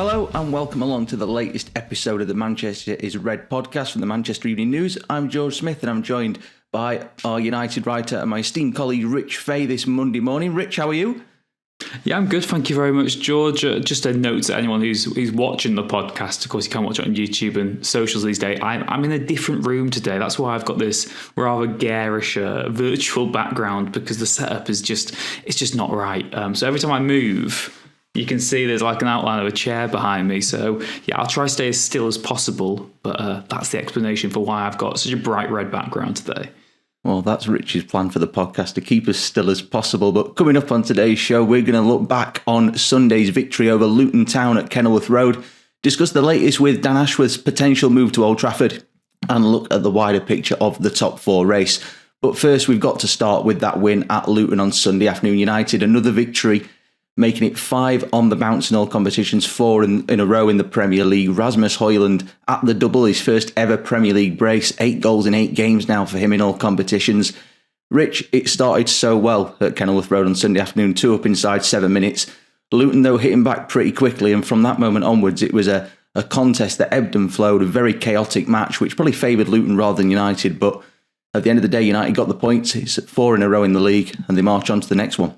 Hello and welcome along to the latest episode of the Manchester is Red podcast from the Manchester Evening News. I'm George Smith and I'm joined by our United writer and my esteemed colleague Rich Fay this Monday morning. Rich, how are you? Yeah, I'm good. Thank you very much, George. Just a note to anyone who's watching the podcast. Of course, you can't watch it on YouTube and socials these days. I'm in a different room today. That's why I've got this rather garish virtual background because the setup is just not right. So every time I move, you can see there's like an outline of a chair behind me. So yeah, I'll try to stay as still as possible. But that's the explanation for why I've got such a bright red background today. Well, that's Rich's plan for the podcast, to keep as still as possible. But coming up on today's show, we're going to look back on Sunday's victory over Luton Town at Kenilworth Road, discuss the latest with Dan Ashworth's potential move to Old Trafford, and look at the wider picture of the top four race. But first, we've got to start with that win at Luton on Sunday afternoon. United, another victory, making it 5 on the bounce in all competitions, 4 in a row in the Premier League. Rasmus Højlund at the double, his first ever Premier League brace, 8 goals in 8 games now for him in all competitions. Rich, it started so well at Kenilworth Road on Sunday afternoon, 2 up inside 7 minutes. Luton, though, hitting back pretty quickly, and from that moment onwards, it was a contest that ebbed and flowed, a very chaotic match, which probably favoured Luton rather than United. But at the end of the day, United got the points. It's 4 in a row in the league, and they march on to the next one.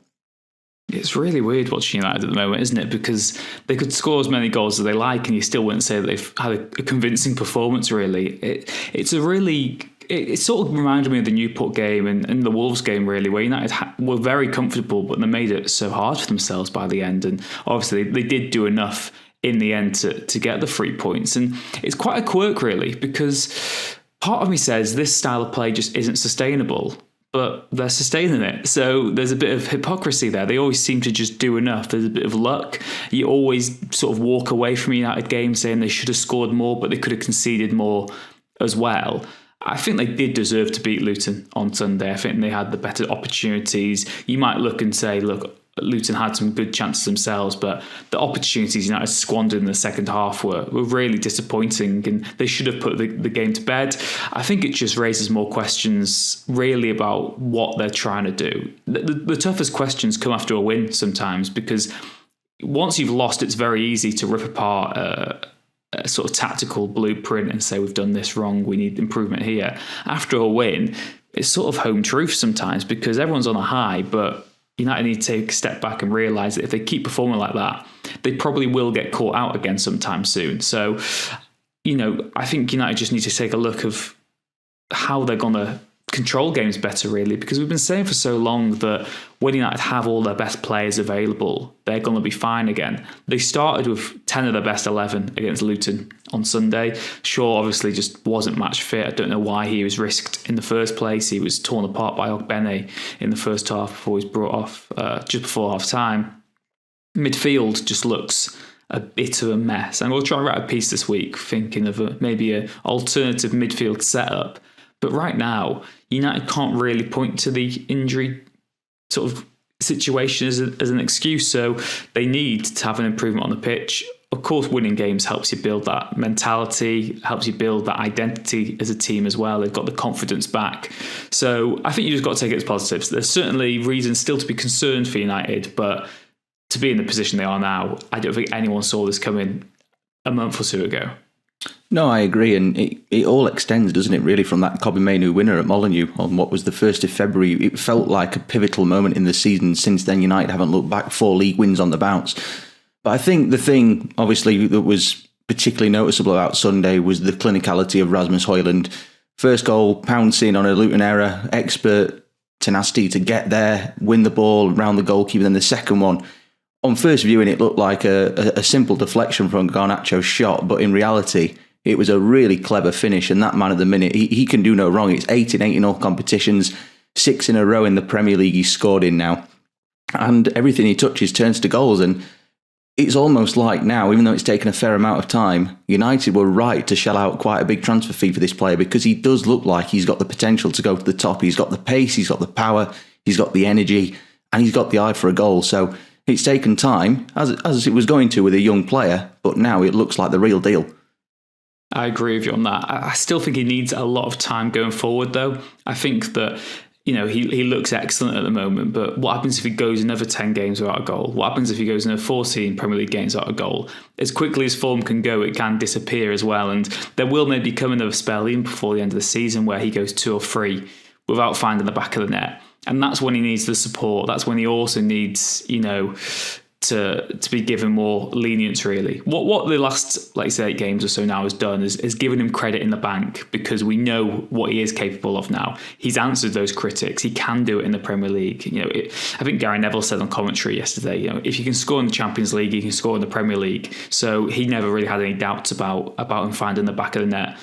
It's really weird watching United at the moment, isn't it? Because they could score as many goals as they like, and you still wouldn't say that they've had a convincing performance, really. It sort of reminded me of the Newport game and the Wolves game, really, where United were very comfortable, but they made it so hard for themselves by the end. And obviously, they did do enough in the end to get the 3 points. And it's quite a quirk, really, because part of me says this style of play just isn't sustainable, but they're sustaining it. So there's a bit of hypocrisy there. They always seem to just do enough. There's a bit of luck. You always sort of walk away from United games saying they should have scored more, but they could have conceded more as well. I think they did deserve to beat Luton on Sunday. I think they had the better opportunities. You might look and say, look, Luton had some good chances themselves, but the opportunities United squandered in the second half were really disappointing, and they should have put the game to bed. I think it just raises more questions really about what they're trying to do. The toughest questions come after a win sometimes, because once you've lost, it's very easy to rip apart a sort of tactical blueprint and say, we've done this wrong, we need improvement here. After a win, it's sort of home truth sometimes, because everyone's on a high, but United need to take a step back and realise that if they keep performing like that, they probably will get caught out again sometime soon. So, I think United just need to take a look of how they're going to control games better, really, because we've been saying for so long that when United have all their best players available, they're going to be fine again. They started with 10 of their best 11 against Luton on Sunday. Shaw obviously just wasn't match fit. I don't know why he was risked in the first place. He was torn apart by Ogbene in the first half before he was brought off just before half time. Midfield just looks a bit of a mess, and we'll try and write a piece this week thinking of maybe an alternative midfield setup. But right now, United can't really point to the injury sort of situation as an excuse. So they need to have an improvement on the pitch. Of course, winning games helps you build that mentality, helps you build that identity as a team as well. They've got the confidence back. So I think you just got to take it as positives. There's certainly reasons still to be concerned for United, but to be in the position they are now, I don't think anyone saw this coming a month or two ago. No, I agree, and it all extends, doesn't it, really, from that Kobbie Mainoo winner at Molineux on what was the 1st of February. It felt like a pivotal moment in the season. Since then, United haven't looked back, 4 league wins on the bounce. But I think the thing, obviously, that was particularly noticeable about Sunday was the clinicality of Rasmus Højlund. First goal, pouncing on a Luton error, expert tenacity to get there, win the ball around the goalkeeper. Then the second one, on first viewing, it looked like a simple deflection from Garnacho's shot, but in reality, it was a really clever finish, and that man at the minute, he can do no wrong. It's 8 in 8 in all competitions, 6 in a row in the Premier League he's scored in now. And everything he touches turns to goals, and it's almost like now, even though it's taken a fair amount of time, United were right to shell out quite a big transfer fee for this player, because he does look like he's got the potential to go to the top. He's got the pace, he's got the power, he's got the energy, and he's got the eye for a goal. So it's taken time, as it was going to with a young player, but now it looks like the real deal. I agree with you on that. I still think he needs a lot of time going forward, though. I think that he looks excellent at the moment, but what happens if he goes another 10 games without a goal? What happens if he goes another 14 Premier League games without a goal? As quickly as form can go, it can disappear as well. And there will maybe come another spell even before the end of the season where he goes 2 or 3 without finding the back of the net. And that's when he needs the support. That's when he also needs, to be given more lenience, really. What the last, like I say, 8 games or so now has done is given him credit in the bank, because we know what he is capable of now. He's answered those critics. He can do it in the Premier League. I think Gary Neville said on commentary yesterday, if you can score in the Champions League, you can score in the Premier League. So he never really had any doubts about him finding the back of the net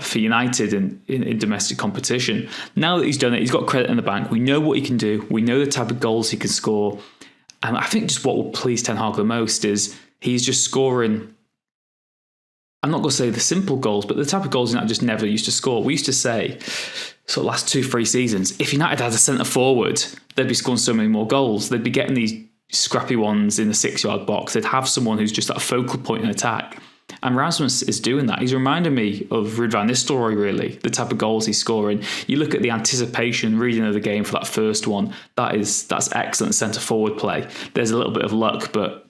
for United in domestic competition. Now that he's done it, he's got credit in the bank. We know what he can do. We know the type of goals he can score. And I think just what will please Ten Hag the most is he's just scoring, I'm not going to say the simple goals, but the type of goals United just never used to score. We used to say, last 2-3 seasons, if United had a centre forward, they'd be scoring so many more goals. They'd be getting these scrappy ones in the 6-yard box. They'd have someone who's just that focal point in attack. And Rasmus is doing that. He's reminding me of Ruud van Nistelrooy, really, the type of goals he's scoring. You look at the anticipation, reading of the game for that first one, that's excellent centre-forward play. There's a little bit of luck, but,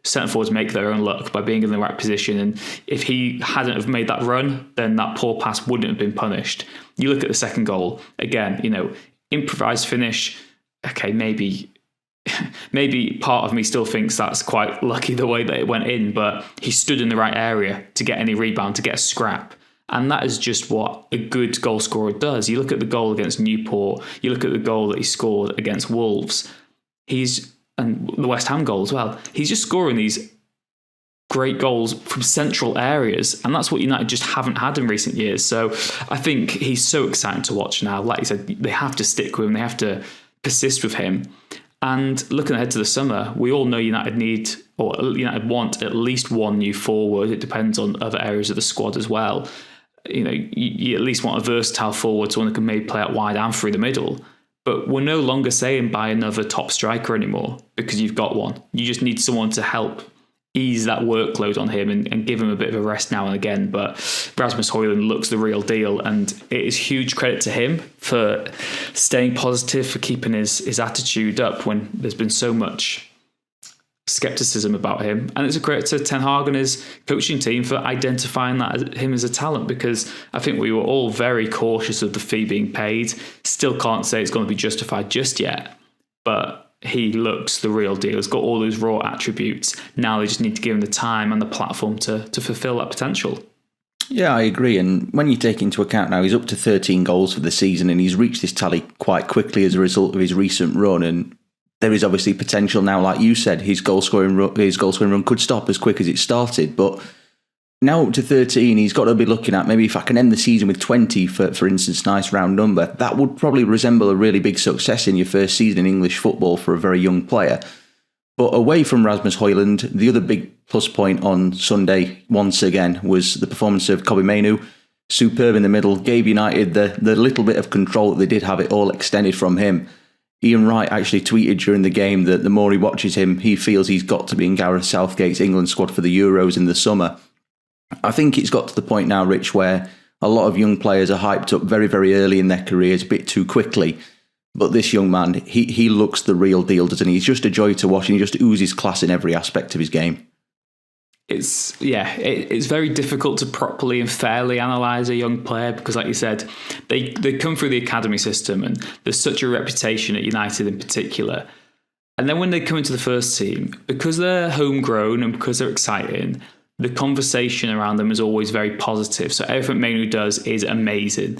centre-forwards make their own luck by being in the right position. And if he hadn't have made that run, then that poor pass wouldn't have been punished. You look at the second goal, again, improvised finish, okay, maybe part of me still thinks that's quite lucky the way that it went in, but he stood in the right area to get any rebound, to get a scrap. And that is just what a good goal scorer does. You look at the goal against Newport, you look at the goal that he scored against Wolves, and the West Ham goal as well. He's just scoring these great goals from central areas, and that's what United just haven't had in recent years. So I think he's so exciting to watch now. Like you said, they have to stick with him, they have to persist with him. And looking ahead to the summer, we all know United want at least one new forward. It depends on other areas of the squad as well. You at least want a versatile forward, someone that can maybe play out wide and through the middle. But we're no longer saying buy another top striker anymore because you've got one. You just need someone to help ease that workload on him and give him a bit of a rest now and again. But Rasmus Højlund looks the real deal, and it is huge credit to him for staying positive, for keeping his attitude up when there's been so much scepticism about him. And it's a credit to Ten Hag and his coaching team for identifying him as a talent, because I think we were all very cautious of the fee being paid. Still can't say it's going to be justified just yet, but he looks the real deal. He's got all those raw attributes. Now they just need to give him the time and the platform to fulfill that potential. Yeah, I agree. And when you take into account now he's up to 13 goals for the season, and he's reached this tally quite quickly as a result of his recent run. And there is obviously potential now, like you said, his goal scoring run could stop as quick as it started. But now up to 13, he's got to be looking at maybe if I can end the season with 20, for instance, nice round number. That would probably resemble a really big success in your first season in English football for a very young player. But away from Rasmus Højlund, the other big plus point on Sunday, once again, was the performance of Kobbie Mainoo. Superb in the middle, gave United the little bit of control that they did have, it all extended from him. Ian Wright actually tweeted during the game that the more he watches him, he feels he's got to be in Gareth Southgate's England squad for the Euros in the summer. I think it's got to the point now, Rich, where a lot of young players are hyped up very, very early in their careers, a bit too quickly. But this young man, he looks the real deal, doesn't he? He's just a joy to watch, and he just oozes class in every aspect of his game. It's very difficult to properly and fairly analyse a young player because, like you said, they come through the academy system, and there's such a reputation at United in particular. And then when they come into the first team, because they're homegrown and because they're exciting, the conversation around them is always very positive. So everything Mainoo does is amazing.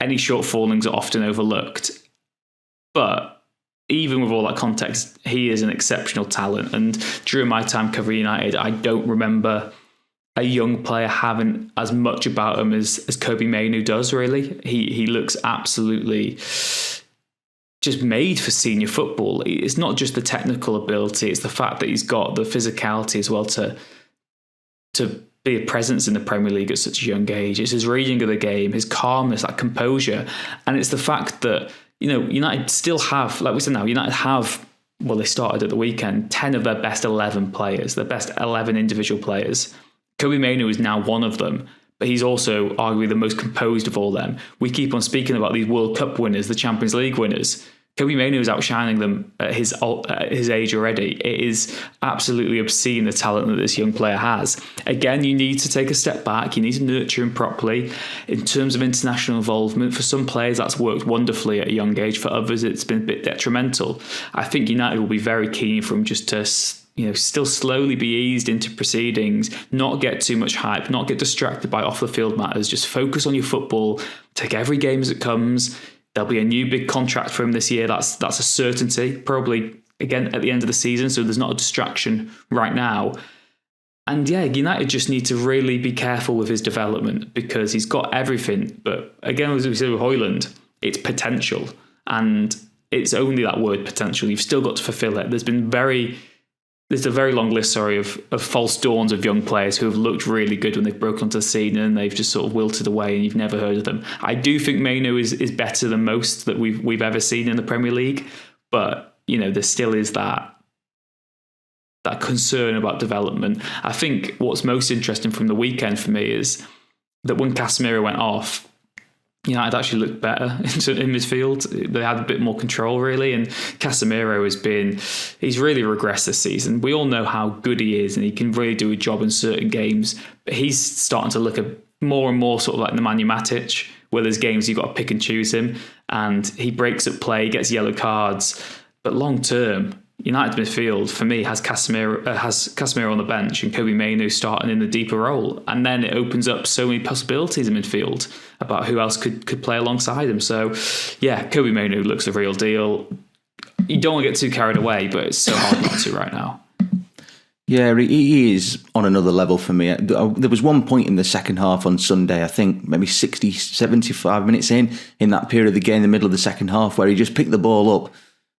Any shortfallings are often overlooked. But even with all that context, he is an exceptional talent. And during my time covering United, I don't remember a young player having as much about him as Kobbie Mainoo does, really. He looks absolutely just made for senior football. It's not just the technical ability, it's the fact that he's got the physicality as well to be a presence in the Premier League at such a young age. It's his reading of the game, his calmness, that composure. And it's the fact that, United still have, like we said now, United have, well, they started at the weekend, 10 of their best 11 players, their best 11 individual players. Kobbie Mainoo is now one of them, but he's also arguably the most composed of all them. We keep on speaking about these World Cup winners, the Champions League winners. Kobbie Mainoo is outshining them at his age already. It is absolutely obscene, the talent that this young player has. Again, you need to take a step back. You need to nurture him properly. In terms of international involvement, for some players that's worked wonderfully at a young age. For others, it's been a bit detrimental. I think United will be very keen for him just to still slowly be eased into proceedings, not get too much hype, not get distracted by off-the-field matters. Just focus on your football. Take every game as it comes. There'll be a new big contract for him this year. That's a certainty, probably again at the end of the season. So there's not a distraction right now. And yeah, United just need to really be careful with his development because he's got everything. But again, as we said with Højlund, it's potential. And it's only that word potential. You've still got to fulfill it. There's a very long list, of false dawns of young players who have looked really good when they've broken onto the scene and they've just sort of wilted away and you've never heard of them. I do think Mainoo is better than most that we've ever seen in the Premier League, but there still is that concern about development. I think what's most interesting from the weekend for me is that when Casemiro went off, United actually looked better in midfield. They had a bit more control, really. And Casemiro he's really regressed this season. We all know how good he is and he can really do a job in certain games. But he's starting to look more and more sort of like Nemanja Matic, where there's games you've got to pick and choose him. And he breaks up play, gets yellow cards. But long term, United midfield, for me, has Casemiro on the bench and Kobbie Mainoo starting in the deeper role. And then it opens up so many possibilities in midfield about who else could play alongside him. So, yeah, Kobbie Mainoo looks the real deal. You don't want to get too carried away, but it's so hard not to right now. Yeah, he is on another level for me. There was one point in the second half on Sunday, I think maybe 60, 75 minutes in that period of the game, the middle of the second half, where he just picked the ball up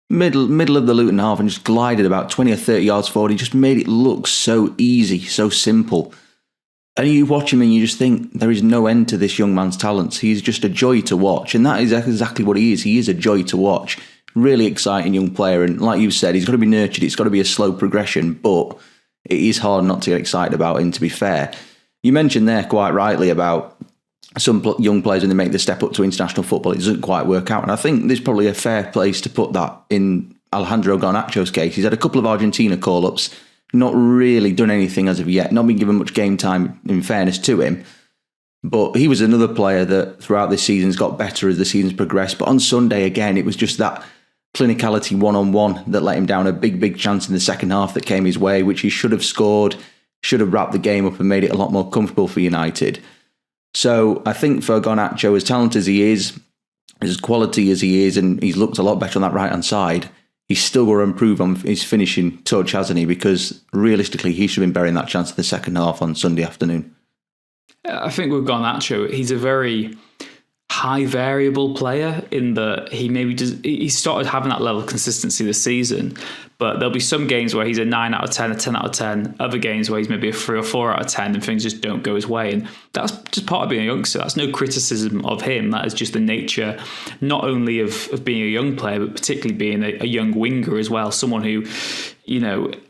middle of the Luton half and just glided about 20 or 30 yards forward. He just made it look so easy, so simple. And you watch him and you just think there is no end to this young man's talents. He's just a joy to watch. And that is exactly what he is. He is a joy to watch. Really exciting young player. And like you said, he's got to be nurtured. It's got to be a slow progression, but it is hard not to get excited about him, to be fair. You mentioned there quite rightly about some young players when they make the step up to international football, it doesn't quite work out. And I think there's probably a fair place to put that in Alejandro Garnacho's case. He's had a couple of Argentina call-ups, not really done anything as of yet, not been given much game time in fairness to him. But he was another player that throughout this season's got better as the season's progressed. But on Sunday, again, it was just that clinicality one-on-one that let him down a big chance in the second half that came his way, which he should have scored, should have wrapped the game up and made it a lot more comfortable for United. So I think for Garnacho, as talented as he is, as quality as he is, and he's looked a lot better on that right-hand side, he's still got to improve on his finishing touch, hasn't he? Because realistically, he should have been burying that chance in the second half on Sunday afternoon. I think with Garnacho, he's a very high variable player in that he started having that level of consistency this season, but there'll be some games where he's a 9 out of 10, a 10 out of 10, other games where he's maybe a 3 or 4 out of 10 and things just don't go his way. And that's just part of being a youngster. That's no criticism of him. That is just the nature, not only of being a young player, but particularly being a young winger as well. Someone who,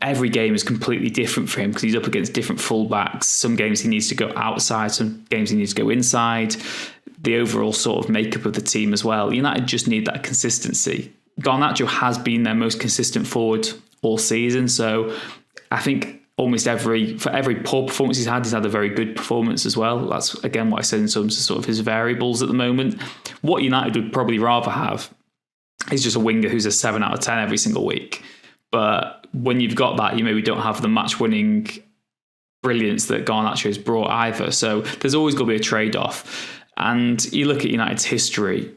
every game is completely different for him because he's up against different fullbacks. Some games he needs to go outside, some games he needs to go inside. The overall sort of makeup of the team as well. United just need that consistency. Garnacho has been their most consistent forward all season, so I think almost for every poor performance he's had a very good performance as well. That's again what I said in terms of sort of his variables at the moment. What United would probably rather have is just a winger who's a 7 out of 10 every single week. But when you've got that, you maybe don't have the match-winning brilliance that Garnacho has brought either. So there's always got to be a trade-off. And you look at United's history,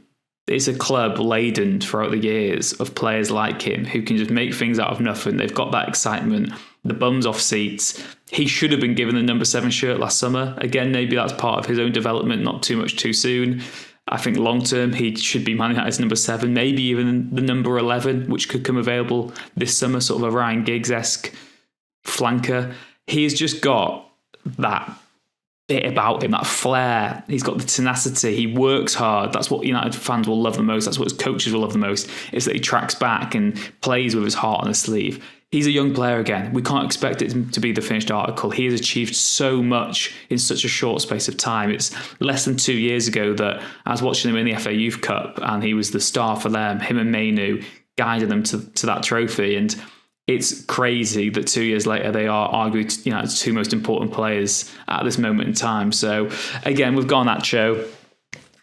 it's a club laden throughout the years of players like him who can just make things out of nothing. They've got that excitement, the bums off seats. He should have been given the number 7 shirt last summer. Again, maybe that's part of his own development, not too much too soon. I think long term, he should be Man United's number 7, maybe even the number 11, which could come available this summer, sort of a Ryan Giggs-esque flanker. He's just got that bit about him, that flair. He's got the tenacity. He works hard. That's what United fans will love the most. That's what his coaches will love the most, is that he tracks back and plays with his heart on his sleeve. he's a young player again. We can't expect it to be the finished article. He has achieved so much in such a short space of time. It's less than 2 years ago that I was watching him in the FA Youth Cup, and he was the star for them. Him and Mainu guided them to that trophy. And it's crazy that 2 years later they are arguably the two most important players at this moment in time. So again, with Garnacho,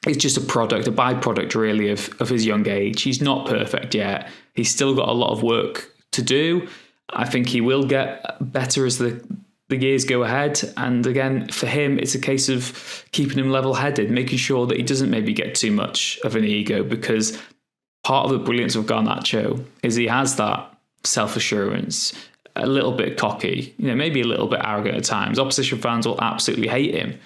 it's just a byproduct really of his young age. He's not perfect yet. He's still got a lot of work to do. I think he will get better as the years go ahead. And again, for him, it's a case of keeping him level-headed, making sure that he doesn't maybe get too much of an ego, because part of the brilliance of Garnacho is he has that self-assurance, a little bit cocky, maybe a little bit arrogant at times. Opposition fans will absolutely hate him.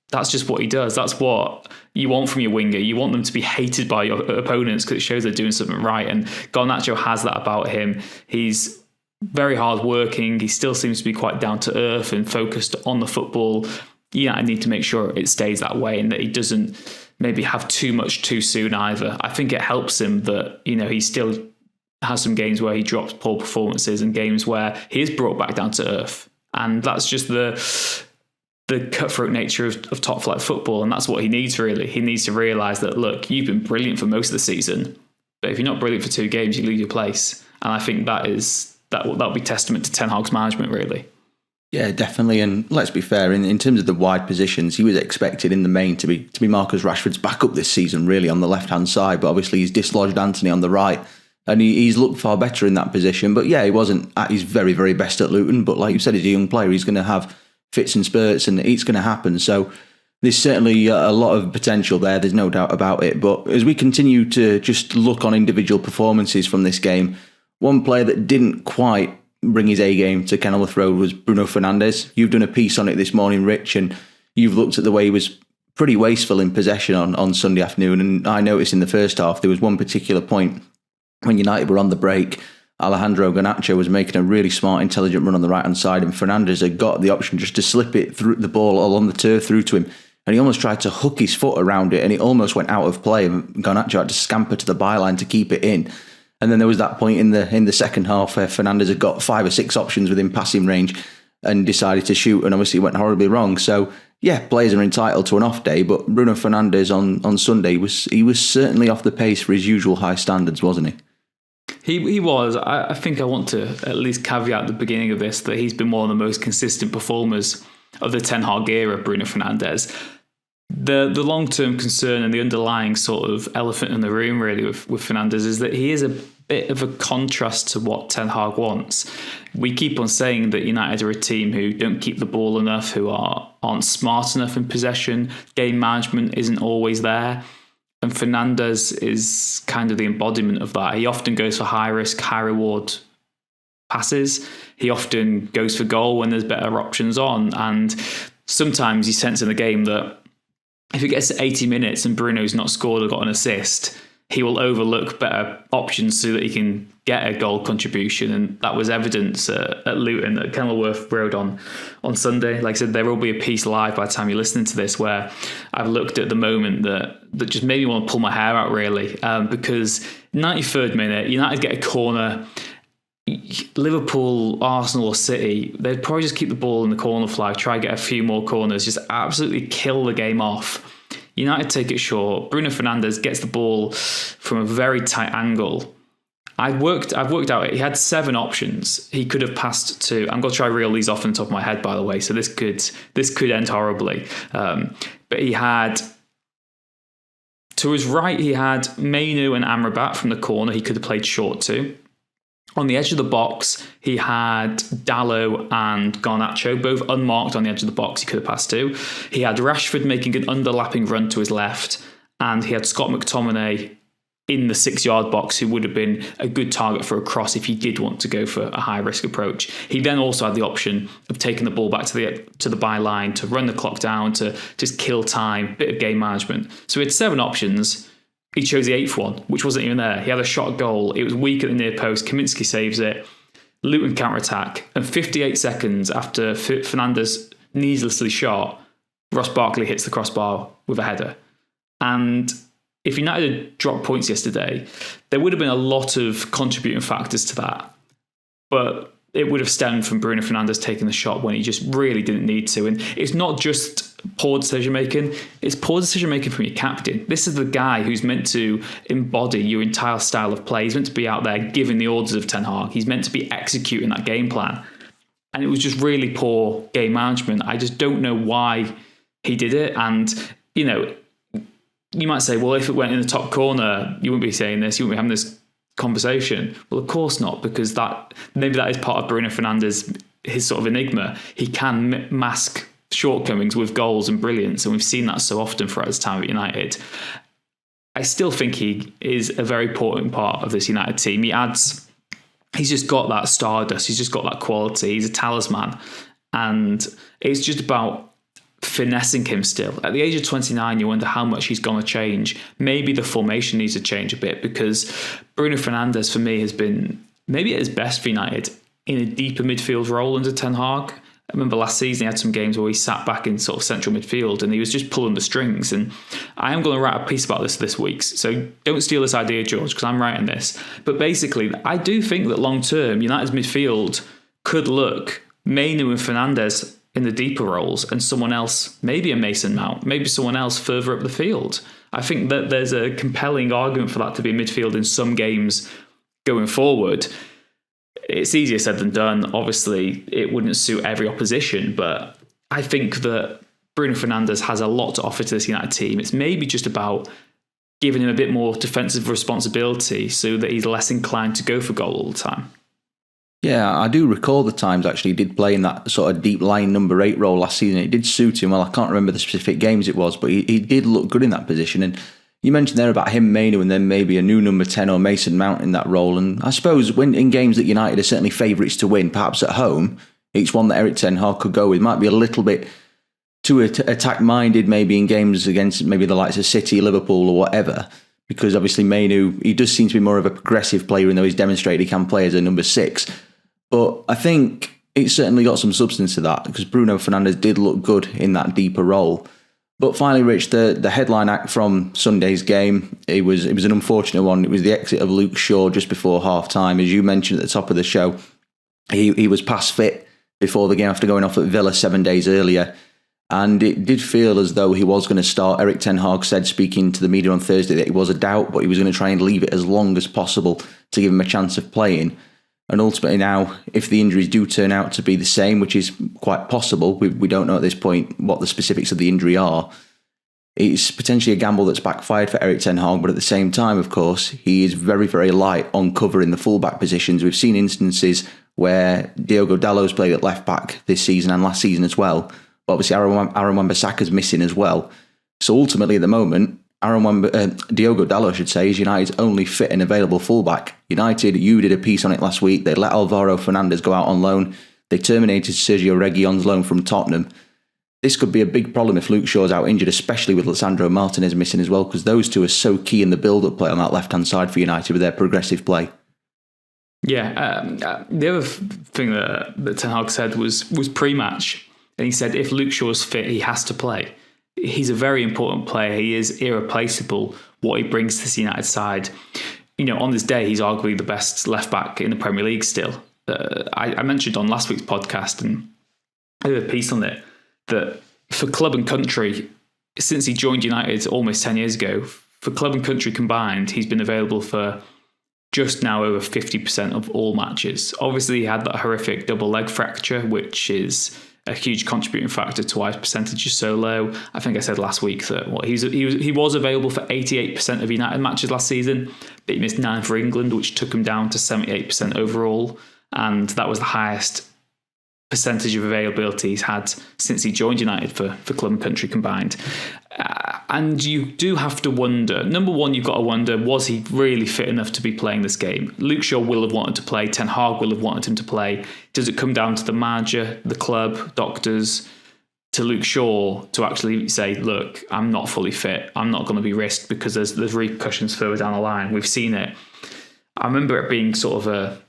That's just what he does. That's what you want from your winger. You want them to be hated by your opponents because it shows they're doing something right. And Garnacho has that about him. He's very hard-working. He still seems to be quite down to earth and focused on the football. I need to make sure it stays that way and that he doesn't maybe have too much too soon either. I think it helps him that, he still has some games where he drops poor performances and games where he is brought back down to earth. And that's just the cutthroat nature of top flight football, and that's what he needs really. He needs to realise that, look, you've been brilliant for most of the season, but if you're not brilliant for 2 games, you lose your place. And I think that'll be testament to Ten Hag's management really. Yeah, definitely. And let's be fair, in terms of the wide positions, he was expected in the main to be Marcus Rashford's backup this season, really, on the left-hand side, but obviously he's dislodged Anthony on the right. And he's looked far better in that position. But yeah, he wasn't at his very, very best at Luton. But like you said, he's a young player. He's going to have fits and spurts, and it's going to happen. So there's certainly a lot of potential there. There's no doubt about it. But as we continue to just look on individual performances from this game, one player that didn't quite bring his A game to Kenilworth Road was Bruno Fernandes. You've done a piece on it this morning, Rich, and you've looked at the way he was pretty wasteful in possession on Sunday afternoon. And I noticed in the first half, there was one particular point when United were on the break. Alejandro Garnacho was making a really smart, intelligent run on the right-hand side, and Fernandes had got the option just to slip it through the ball along the turf through to him, and he almost tried to hook his foot around it, and it almost went out of play, and Garnacho had to scamper to the byline to keep it in. And then there was that point in the second half where Fernandes had got 5 or 6 options within passing range and decided to shoot, and obviously it went horribly wrong. So yeah, players are entitled to an off day, but Bruno Fernandes on Sunday he was certainly off the pace for his usual high standards, wasn't he? He was. I think I want to at least caveat at the beginning of this that he's been one of the most consistent performers of the Ten Hag era, Bruno Fernandes. The long-term concern and the underlying sort of elephant in the room really with Fernandes is that he is a bit of a contrast to what Ten Hag wants. We keep on saying that United are a team who don't keep the ball enough, who aren't smart enough in possession, game management isn't always there. And Fernandes is kind of the embodiment of that. He often goes for high risk, high reward passes. He often goes for goal when there's better options on. And sometimes you sense in the game that if it gets to 80 minutes and Bruno's not scored or got an assist, he will overlook better options so that he can get a goal contribution. And that was evidence at Luton, at Kenilworth Road on Sunday. Like I said, there will be a piece live by the time you're listening to this where I've looked at the moment that just made me want to pull my hair out, really. Because 93rd minute, United get a corner. Liverpool, Arsenal or City, they'd probably just keep the ball in the corner flag, try and get a few more corners, just absolutely kill the game off. United take it short. Bruno Fernandes gets the ball from a very tight angle. I've worked out he had 7 options. He could have passed to. I'm going to try reel these off on the top of my head, by the way. So this could end horribly. But he had to his right. He had Mainu and Amrabat from the corner. He could have played short to. On the edge of the box, he had Dallo and Garnacho, both unmarked on the edge of the box he could have passed to. He had Rashford making an underlapping run to his left, and he had Scott McTominay in the 6-yard box, who would have been a good target for a cross if he did want to go for a high-risk approach. He then also had the option of taking the ball back to the byline to run the clock down, to just kill time, bit of game management. So he had 7 options. He chose the 8th one, which wasn't even there. He had a shot at goal. It was weak at the near post. Kaminsky saves it. Luton counter-attack. And 58 seconds after Fernandes needlessly shot, Ross Barkley hits the crossbar with a header. And if United had dropped points yesterday, there would have been a lot of contributing factors to that. but it would have stemmed from Bruno Fernandes taking the shot when he just really didn't need to. And it's not just poor decision making, it's poor decision making from your captain. This is the guy who's meant to embody your entire style of play. He's meant to be out there giving the orders of Ten Hag. He's meant to be executing that game plan. And it was just really poor game management. I just don't know why he did it. And, you know, you might say, well, if it went in the top corner, you wouldn't be saying this, you wouldn't be having this conversation. Well, of course not, because maybe that is part of Bruno Fernandes, his sort of enigma. He can mask shortcomings with goals and brilliance, and we've seen that so often throughout his time at United. I still think he is a very important part of this United team. He's just got that stardust, he's just got that quality, he's a talisman, and it's just about finessing him still. At the age of 29, you wonder how much he's going to change. Maybe the formation needs to change a bit, because Bruno Fernandes, for me, has been maybe at his best for United in a deeper midfield role under Ten Hag. I remember last season he had some games where he sat back in sort of central midfield and he was just pulling the strings. And I am going to write a piece about this week, so don't steal this idea, George, because I'm writing this. But basically, I do think that long term, United's midfield could look Mainu and Fernandes in the deeper roles and someone else, maybe a Mason Mount, maybe someone else further up the field. I think that there's a compelling argument for that to be midfield in some games going forward. It's easier said than done. Obviously, it wouldn't suit every opposition, but I think that Bruno Fernandes has a lot to offer to this United team. It's maybe just about giving him a bit more defensive responsibility so that he's less inclined to go for goal all the time. Yeah, I do recall the times actually he did play in that sort of deep line number 8 role last season. It did suit him. Well, I can't remember the specific games it was, but he did look good in that position. And you mentioned there about him, Mainu, and then maybe a new number 10 or Mason Mount in that role. And I suppose when in games that United are certainly favourites to win, perhaps at home, it's one that Erik ten Hag could go with. Might be a little bit too attack-minded maybe in games against maybe the likes of City, Liverpool or whatever, because obviously Mainu, he does seem to be more of a progressive player, even though he's demonstrated he can play as a number 6. But I think it's certainly got some substance to that, because Bruno Fernandes did look good in that deeper role. But finally, Rich, the headline act from Sunday's game, it was an unfortunate one. It was the exit of Luke Shaw just before half-time. As you mentioned at the top of the show, he was past fit before the game after going off at Villa 7 days earlier. And it did feel as though he was going to start. Erik ten Hag said, speaking to the media on Thursday, that it was a doubt, but he was going to try and leave it as long as possible to give him a chance of playing. And ultimately now, if the injuries do turn out to be the same, which is quite possible, we don't know at this point what the specifics of the injury are, it's potentially a gamble that's backfired for Erik ten Hag. But at the same time, of course, he is very, very light on cover in the fullback positions. We've seen instances where Diogo Dalot's played at left back this season and last season as well. But obviously, Aaron Wan-Bissaka's missing as well. So ultimately, at the moment, Diogo Dalot, is United's only fit and available fullback. United, you did a piece on it last week. They let Alvaro Fernandes go out on loan. They terminated Sergio Reguilon's loan from Tottenham. This could be a big problem if Luke Shaw's out injured, especially with Lisandro Martinez missing as well, because those two are so key in the build-up play on that left-hand side for United with their progressive play. Yeah, the other thing that Ten Hag said was pre-match, and he said if Luke Shaw's fit, he has to play. He's a very important player. He is irreplaceable, what he brings to this United side. You know, on this day, he's arguably the best left-back in the Premier League still. I mentioned on last week's podcast, and I did a piece on it, that for club and country, since he joined United almost 10 years ago, for club and country combined, he's been available for just now over 50% of all matches. Obviously, he had that horrific double leg fracture, which is a huge contributing factor to why his percentage is so low. I think I said last week that he was available for 88% of United matches last season, but he missed 9 for England, which took him down to 78% overall, and that was the highest percentage of availability he's had since he joined United for club and country combined. And you do have to wonder, number one, you've got to wonder, was he really fit enough to be playing this game? Luke Shaw will have wanted to play, Ten Hag will have wanted him to play. Does it come down to the manager, the club, doctors, to Luke Shaw to actually say, look, I'm not fully fit, I'm not going to be risked because there's repercussions further down the line? We've seen it. I remember it being sort of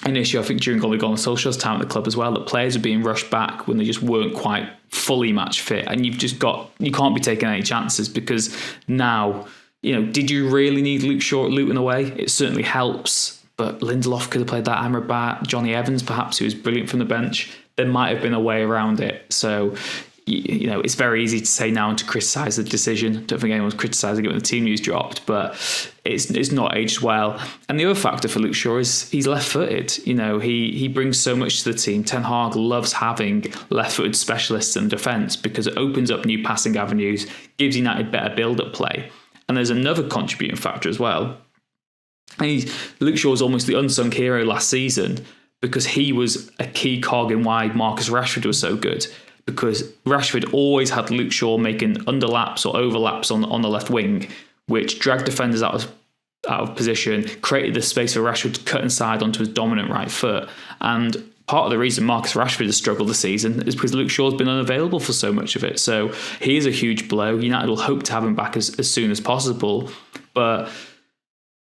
an issue, I think, during Ole Gunnar Solskjaer's time at the club as well, that players are being rushed back when they just weren't quite fully match fit, and you can't be taking any chances, because now, you know, did you really need Luke Shaw at Luton away? It certainly helps, but Lindelof could have played that. Amrabat, Johnny Evans, perhaps, who was brilliant from the bench. There might have been a way around it. So, it's very easy to say now and to criticise the decision. Don't think anyone's criticising it when the team news dropped, but it's not aged well. And the other factor for Luke Shaw is he's left-footed. He brings so much to the team. Ten Hag loves having left-footed specialists in defence because it opens up new passing avenues, gives United better build-up play. And there's another contributing factor as well. Luke Shaw was almost the unsung hero last season because he was a key cog in why Marcus Rashford was so good. Because Rashford always had Luke Shaw making underlaps or overlaps on the left wing, which dragged defenders out of position, created the space for Rashford to cut inside onto his dominant right foot. And part of the reason Marcus Rashford has struggled this season is because Luke Shaw's been unavailable for so much of it. So he is a huge blow. United will hope to have him back as soon as possible. But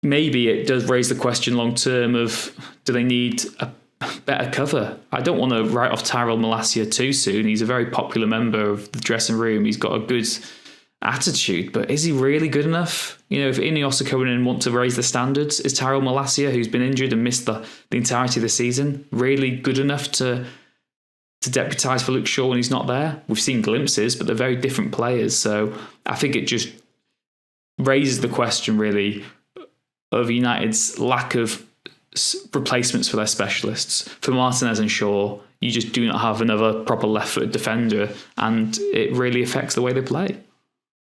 maybe it does raise the question long term of, do they need a better cover? I don't want to write off Tyrone Marshall too soon. He's a very popular member of the dressing room. He's got a good attitude, but is he really good enough? If Ineos are coming in and want to raise the standards, is Tyrone Marshall, who's been injured and missed the entirety of the season, really good enough to deputise for Luke Shaw when he's not there? We've seen glimpses, but they're very different players. So I think it just raises the question, really, of United's lack of replacements for their specialists. For Martinez and Shaw, you just do not have another proper left-footed defender, and it really affects the way they play.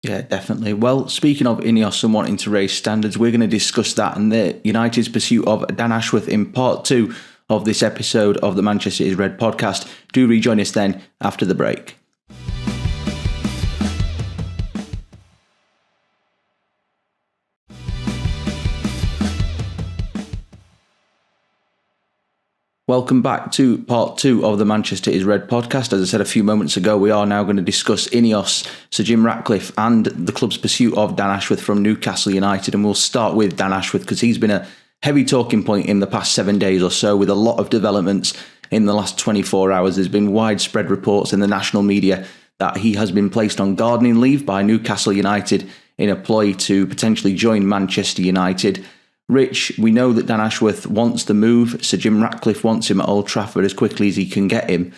Yeah, definitely. Well, speaking of Ineos and wanting to raise standards, we're going to discuss that and the United's pursuit of Dan Ashworth in part 2 of this episode of the Manchester is Red podcast. Do rejoin us then after the break. Welcome back to part 2 of the Manchester is Red podcast. As I said a few moments ago, we are now going to discuss Ineos, Sir Jim Ratcliffe and the club's pursuit of Dan Ashworth from Newcastle United. And we'll start with Dan Ashworth because he's been a heavy talking point in the past 7 days or so with a lot of developments in the last 24 hours. There's been widespread reports in the national media that he has been placed on gardening leave by Newcastle United in a ploy to potentially join Manchester United. Rich, we know that Dan Ashworth wants the move. Sir Jim Ratcliffe wants him at Old Trafford as quickly as he can get him.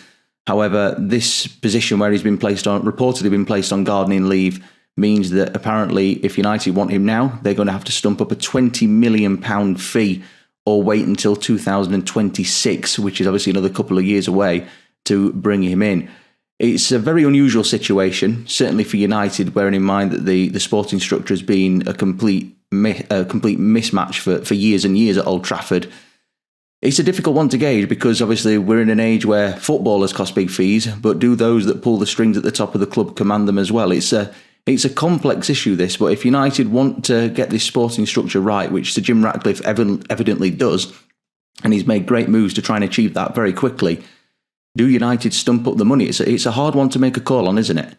However, this position where he's been reportedly been placed on gardening leave means that apparently if United want him now, they're going to have to stump up a £20 million fee or wait until 2026, which is obviously another couple of years away, to bring him in. It's a very unusual situation, certainly for United, bearing in mind that the sporting structure has been a complete mismatch for years and years at Old Trafford. It's a difficult one to gauge because obviously we're in an age where footballers cost big fees, but do those that pull the strings at the top of the club command them as well? It's a complex issue, this, but if United want to get this sporting structure right, which Sir Jim Ratcliffe evidently does, and he's made great moves to try and achieve that very quickly, do United stump up the money? It's a hard one to make a call on, isn't it?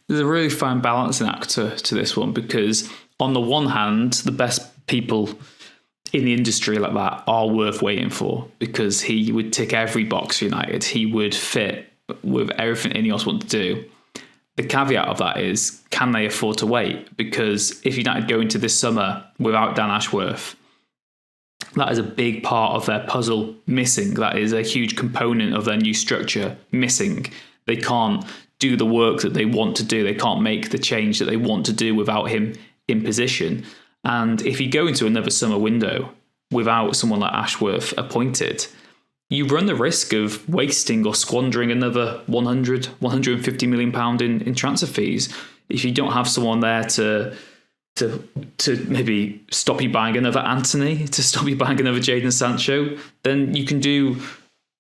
There's a really fine balancing act to this one because on the one hand, the best people in the industry like that are worth waiting for because he would tick every box for United. He would fit with everything Ineos want to do. The caveat of that is, can they afford to wait? Because if United go into this summer without Dan Ashworth, that is a big part of their puzzle missing. That is a huge component of their new structure missing. They can't do the work that they want to do. They can't make the change that they want to do without him in position. And if you go into another summer window without someone like Ashworth appointed, you run the risk of wasting or squandering another 150 million pound in transfer fees if you don't have someone there to maybe stop you buying another Anthony, to stop you buying another Jadon Sancho. Then you can do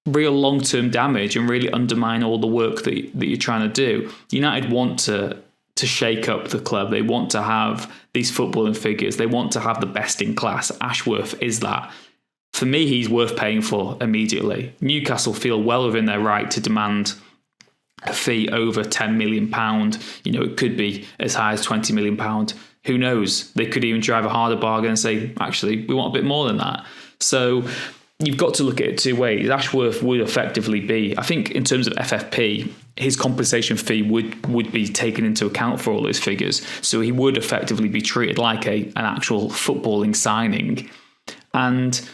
real long-term damage and really undermine all the work that you're trying to do. United want to shake up the club. They want to have these footballing figures. They want to have the best in class. Ashworth is that. For me, he's worth paying for immediately. Newcastle feel well within their right to demand a fee over £10 million. It could be as high as £20 million. Who knows? They could even drive a harder bargain and say, actually, we want a bit more than that. So you've got to look at it two ways. Ashworth would effectively be, I think in terms of FFP, his compensation fee would be taken into account for all those figures. So he would effectively be treated like an actual footballing signing. And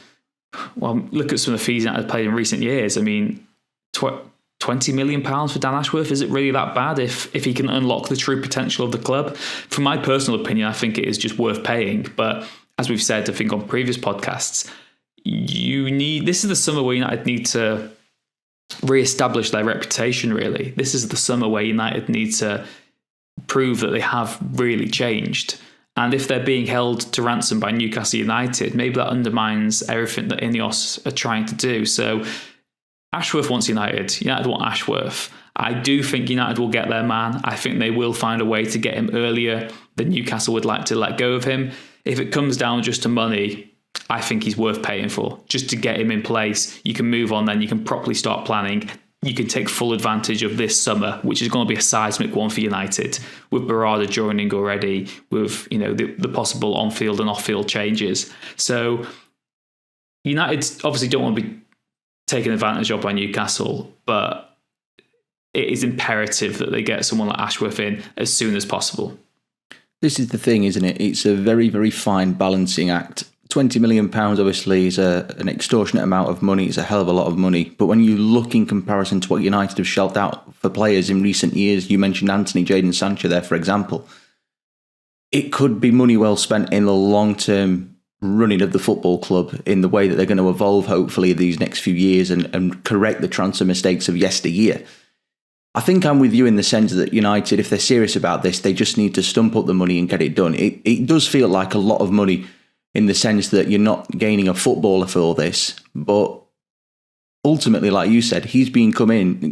well, look at some of the fees United played in recent years. I mean, £20 million for Dan Ashworth, is it really that bad if he can unlock the true potential of the club? From my personal opinion, I think it is just worth paying. But as we've said, I think on previous podcasts, this is the summer where United need to re-establish their reputation, really. This is the summer where United need to prove that they have really changed. And if they're being held to ransom by Newcastle United, maybe that undermines everything that Ineos are trying to do. So Ashworth wants United. United want Ashworth. I do think United will get their man. I think they will find a way to get him earlier than Newcastle would like to let go of him. If it comes down just to money, I think he's worth paying for. Just to get him in place, you can move on then, you can properly start planning. You can take full advantage of this summer, which is going to be a seismic one for United, with Barada joining already, with the possible on-field and off-field changes. So United obviously don't want to be taken advantage of by Newcastle, but it is imperative that they get someone like Ashworth in as soon as possible. This is the thing, isn't it? It's a very, very fine balancing act. £20 million obviously is an extortionate amount of money. It's a hell of a lot of money. But when you look in comparison to what United have shelled out for players in recent years, you mentioned Anthony, Jadon Sancho there, for example, it could be money well spent in the long-term running of the football club in the way that they're going to evolve, hopefully, these next few years and correct the transfer mistakes of yesteryear. I think I'm with you in the sense that United, if they're serious about this, they just need to stump up the money and get it done. It does feel like a lot of money in the sense that you're not gaining a footballer for all this. But ultimately, like you said, he's going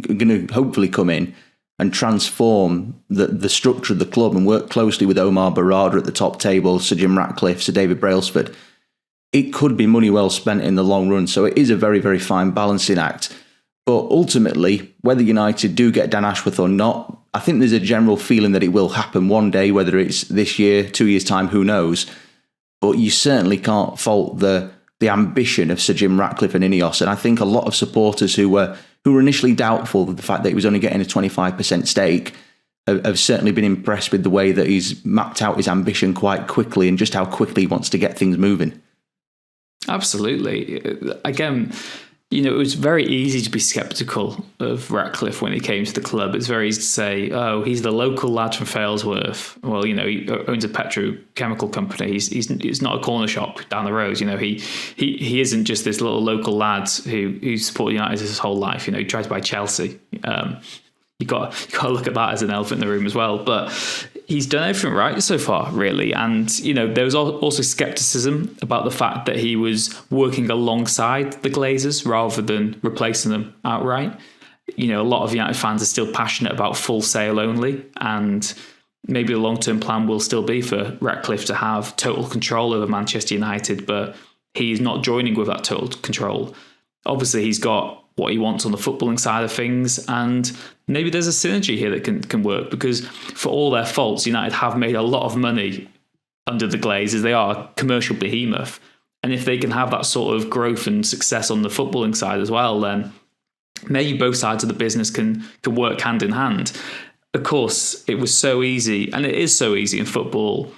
to hopefully come in and transform the structure of the club and work closely with Omar Barada at the top table, Sir Jim Ratcliffe, Sir David Brailsford. It could be money well spent in the long run. So it is a very, very fine balancing act. But ultimately, whether United do get Dan Ashworth or not, I think there's a general feeling that it will happen one day, whether it's this year, 2 years' time, who knows. But you certainly can't fault the ambition of Sir Jim Ratcliffe and Ineos. And I think a lot of supporters who were initially doubtful of the fact that he was only getting a 25% stake have certainly been impressed with the way that he's mapped out his ambition quite quickly and just how quickly he wants to get things moving. Absolutely. Again, it was very easy to be sceptical of Ratcliffe when he came to the club. It's very easy to say, oh, he's the local lad from Failsworth. Well, he owns a petrochemical company. He's not a corner shop down the road. He isn't just this little local lad who supported United his whole life. He tried to buy Chelsea. You got to look at that as an elephant in the room as well. But he's done everything right so far, really. And, there was also scepticism about the fact that he was working alongside the Glazers rather than replacing them outright. A lot of United fans are still passionate about full sale only. And maybe the long-term plan will still be for Ratcliffe to have total control over Manchester United, but he's not joining with that total control. Obviously, he's got what he wants on the footballing side of things, and maybe there's a synergy here that can work, because for all their faults, United have made a lot of money under the Glazers. They are a commercial behemoth, and if they can have that sort of growth and success on the footballing side as well, then maybe both sides of the business can work hand in hand. Of course, it was so easy, and it is so easy in football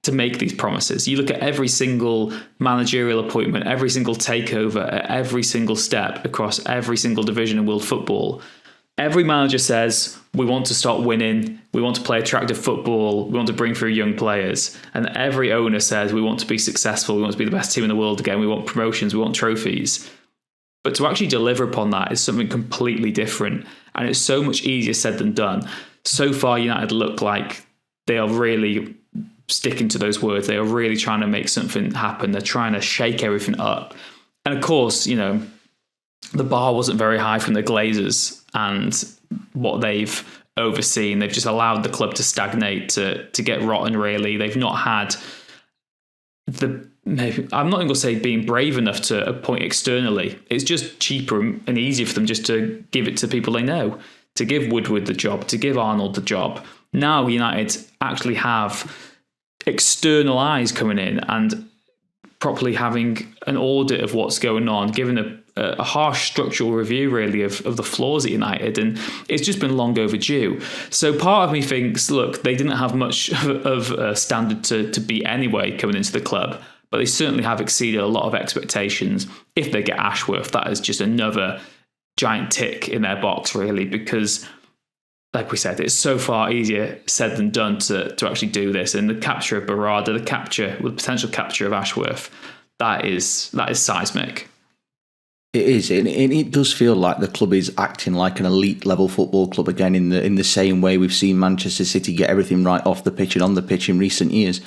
to make these promises. You look at every single managerial appointment, every single takeover, at every single step across every single division in world football. Every manager says, we want to start winning, we want to play attractive football, we want to bring through young players. And every owner says, we want to be successful, we want to be the best team in the world again, we want promotions, we want trophies. But to actually deliver upon that is something completely different. And it's so much easier said than done. So far, United look like they are really sticking to those words. They are really trying to make something happen. They're trying to shake everything up. And of course, the bar wasn't very high from the Glazers and what they've overseen. They've just allowed the club to stagnate, to get rotten, really. They've not had I'm not going to say being brave enough to appoint externally. It's just cheaper and easier for them just to give it to people they know, to give Woodward the job, to give Arnold the job. Now United actually have external eyes coming in and properly having an audit of what's going on, giving a harsh structural review really of the flaws at United, and it's just been long overdue. So part of me thinks, look, they didn't have much of a standard to beat anyway coming into the club, but they certainly have exceeded a lot of expectations. If they get Ashworth, that is just another giant tick in their box, really, because, like we said, it's so far easier said than done to actually do this. And the capture of Barada, the potential capture of Ashworth, that is seismic. It is, and it does feel like the club is acting like an elite level football club again, in the same way we've seen Manchester City get everything right off the pitch and on the pitch in recent years.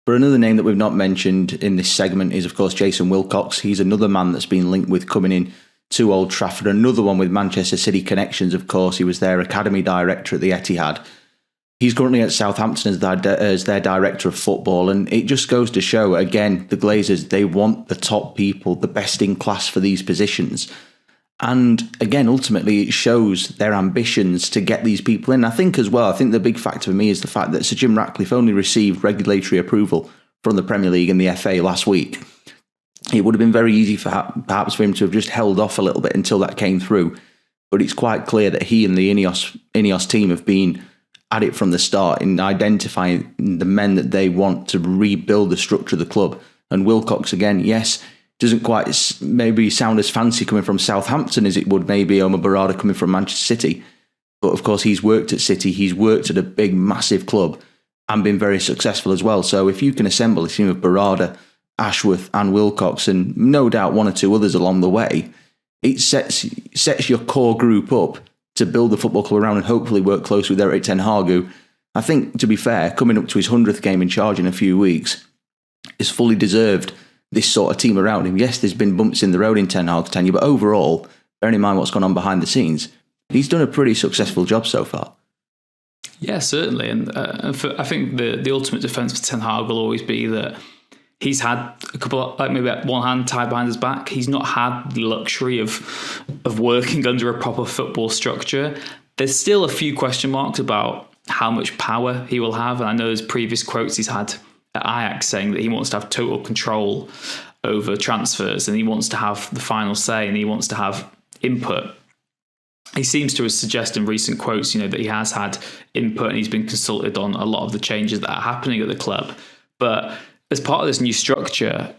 But another name that we've not mentioned in this segment is, of course, Jason Wilcox. He's another man that's been linked with coming in to Old Trafford. Another one with Manchester City connections, of course. He was their academy director at the Etihad. He's currently at Southampton as their director of football, and it just goes to show, again, the Glazers, they want the top people, the best in class for these positions. And again, ultimately, it shows their ambitions to get these people in. I think the big factor for me is the fact that Sir Jim Ratcliffe only received regulatory approval from the Premier League and the FA last week. It would have been very easy perhaps for him to have just held off a little bit until that came through. But it's quite clear that he and the Ineos team have been at it from the start in identifying the men that they want to rebuild the structure of the club. And Wilcox, again, yes, doesn't quite maybe sound as fancy coming from Southampton as it would maybe Omar Barada coming from Manchester City. But of course, he's worked at City, he's worked at a big, massive club and been very successful as well. So if you can assemble a team of Barada, Ashworth and Wilcox, and no doubt one or two others along the way, it sets your core group up to build the football club around and hopefully work closely with Erik ten Hag, who, I think, to be fair, coming up to his 100th game in charge in a few weeks, is fully deserved this sort of team around him. Yes, there's been bumps in the road in Ten Hag's tenure, but overall, bearing in mind what's gone on behind the scenes, he's done a pretty successful job so far. Yeah, certainly. And I think the ultimate defence for Ten Hag will always be that he's had a couple, like maybe one hand tied behind his back. He's not had the luxury of working under a proper football structure. There's still a few question marks about how much power he will have. And I know there's previous quotes he's had at Ajax saying that he wants to have total control over transfers and he wants to have the final say and he wants to have input. He seems to have suggested in recent quotes, that he has had input and he's been consulted on a lot of the changes that are happening at the club. But as part of this new structure,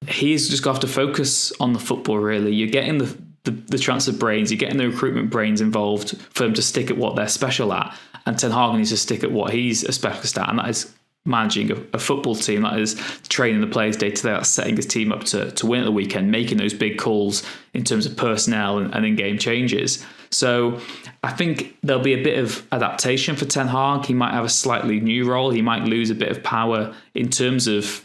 he's just got to focus on the football, really. You're getting the transfer brains, you're getting the recruitment brains involved for them to stick at what they're special at. And Ten Hag needs to stick at what he's a specialist at, and that is managing a football team, that is training the players day to day, that's setting his team up to win at the weekend, making those big calls in terms of personnel and in-game changes. So I think there'll be a bit of adaptation for Ten Hag. He might have a slightly new role. He might lose a bit of power in terms of